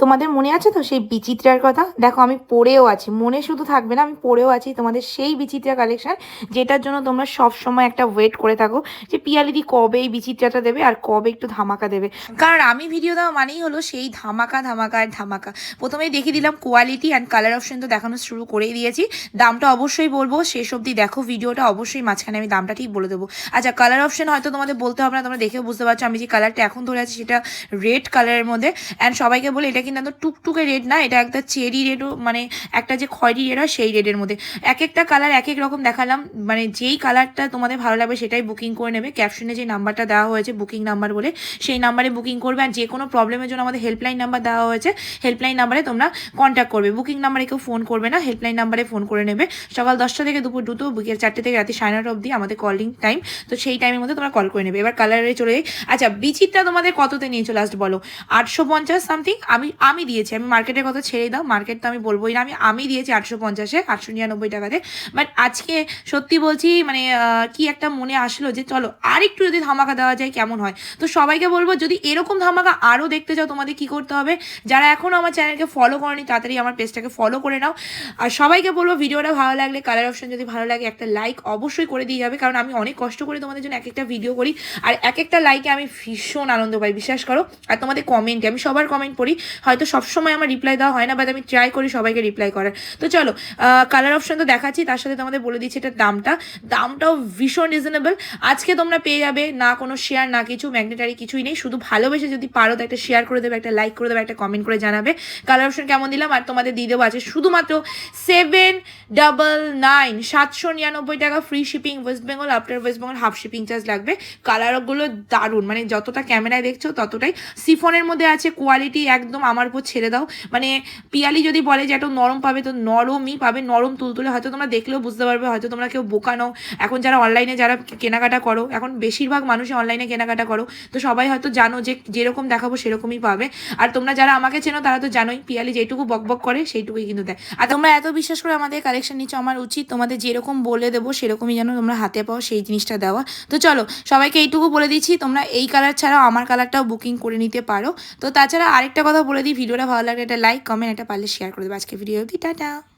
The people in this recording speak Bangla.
তোমাদের মনে আছে তো সেই বিচিত্রার কথা? দেখো আমি পড়েও আছি, মনে শুধু থাকবে না, আমি পড়েও আছি তোমাদের সেই বিচিত্রা কালেকশন, যেটার জন্য তোমরা সব সময় একটা ওয়েট করে থাকো যে পিয়ালিদি কবে এই বিচিত্রাটা দেবে আর কবে একটু ধামাকা দেবে। কারণ আমি ভিডিও দেওয়া মানেই হলো সেই ধামাকা ধামাকা আর ধামাকা। প্রথমেই দেখিয়ে দিলাম কোয়ালিটি অ্যান্ড কালার অপশন তো দেখানো শুরু করেই দিয়েছি। দামটা অবশ্যই বলবো, শেষ অবধি দেখো ভিডিওটা, অবশ্যই মাঝখানে আমি দামটা ঠিক বলে দেবো। আচ্ছা, কালার অপশন হয়তো তোমাদের বলতে হবে না, তোমরা দেখেও বুঝতে পারছো আমি যে কালারটা এখন ধরে আছি সেটা রেড কালারের মধ্যে। অ্যান্ড সবাইকে বলে এটা কিন্তু একদম টুকটুকে রেড না, এটা একটা চেরি রেডও, মানে একটা যে খয়েরি রেড হয় সেই রেডের মধ্যে। এক একটা কালার এক এক রকম দেখালাম, মানে যেই কালারটা তোমাদের ভালো লাগবে সেটাই বুকিং করে নেবে। ক্যাপশনে যে নাম্বারটা দেওয়া হয়েছে বুকিং নাম্বার বলে, সেই নাম্বারে বুকিং করবে। আর যে কোনো প্রবলেমের জন্য আমাদের হেল্পলাইন নাম্বার দেওয়া হয়েছে, হেল্পলাইন নাম্বারে তোমরা কন্ট্যাক্ট করবে। বুকিং নাম্বারে কেউ ফোন করবে না, হেল্পলাইন নাম্বারে ফোন করে নেবে। সকাল 10টা থেকে দুপুর 2টো, বিকেল 4টে থেকে রাতে 9:30 অবধি আমাদের কলিং টাইম, তো সেই টাইমের মধ্যে তোমরা কল করে নেবে। এবার কালারে চলে যাই। আচ্ছা, বিচিত্রা তোমাদের কততে নিয়েছো লাস্ট বলো? 850 সামথিং আমি দিয়েছি। আমি মার্কেটের কথা ছেড়ে দাও, মার্কেট তো আমি বলবোই না, আমি দিয়েছি 850-এ, 899 টাকাতে। বাট আজকে সত্যি বলছি মানে কি একটা মনে আসলো যে চলো আর একটু যদি ধামাকা দেওয়া যায় কেমন হয়। তো সবাইকে বলবো যদি এরকম ধামাকা আরও দেখতে চাও তোমাদের কি করতে হবে, যারা এখনও আমার চ্যানেলকে ফলো করনি তাড়াতাড়ি আমার পেজটাকে ফলো করে নাও। আর সবাইকে বলবো ভিডিওটা ভালো লাগলে, কালার অপশন যদি ভালো লাগে, একটা লাইক অবশ্যই করে দিয়ে যাবে, কারণ আমি অনেক কষ্ট করে তোমাদের জন্য এক একটা ভিডিও করি আর এক একটা লাইকে আমি ভীষণ আনন্দ পাই, বিশ্বাস করো। আর তোমাদের কমেন্টে আমি সবার কমেন্ট পড়ি, হয়তো সবসময় আমার রিপ্লাই দেওয়া হয় না, বাট আমি ট্রাই করি সবাইকে রিপ্লাই করার। তো চলো কালার অপশন তো দেখাচ্ছি, তার সাথে তোমাদের বলে দিচ্ছি এটার দামটাও ভীষণ রিজনেবল। আজকে তোমরা পেয়ে যাবে না কোনো শেয়ার না কিছু, ম্যাগনেটারি কিছুই নেই, শুধু ভালোবেসে যদি পারো তো একটা শেয়ার করে দেবে, একটা লাইক করে দেবে, একটা কমেন্ট করে জানাবে কালার অপশন কেমন দিলাম। আর তোমাদের দিয়ে দেবো আছে শুধুমাত্র 799, 799 টাকা, free shipping West Bengal, after West Bengal half shipping charge লাগবে। কালারগুলো দারুণ, মানে যতটা ক্যামেরায় দেখছো ততটাই। সিফনের মধ্যে আছে, কোয়ালিটি একদম আমার উপর ছেড়ে দাও। মানে পিয়ালি যদি বলে যে একটু নরম পাবে তো নরমই পাবে, নরম তুলতুলে। হয়তো তোমরা দেখলেও বুঝতে পারবে, হয়তো তোমরা কেউ বোকা নও। এখন যারা অনলাইনে যারা কেনাকাটা করো, এখন বেশিরভাগ মানুষই অনলাইনে কেনাকাটা করো, তো সবাই হয়তো জানো যে যেরকম দেখাবো সেরকমই পাবে। আর তোমরা যারা আমাকে চেনো তারা তো জানোই পিয়ালি যেটুকু বকবক করে সেইটুকুই কিন্তু দেয়। আর তোমরা এত বিশ্বাস করে আমাদের কালেকশন নিচ্ছ, আমার উচিত তোমাদের যেরকম বলে দেবো সেরকমই যেন তোমরা হাতে পাও, সেই জিনিসটা দেওয়া। তো চলো সবাইকে এইটুকু বলে দিচ্ছি, তোমরা এই কালার ছাড়াও আমার কালারটাও বুকিং করে নিতে পারো। তো তাছাড়া আরেকটা কথা বলে দিই, ভিডিওটা ভালো লাগলে একটা লাইক কমেন্ট, একটা পারলে শেয়ার করে দেবো। আজকে ভিডিও অবধি, টাটা।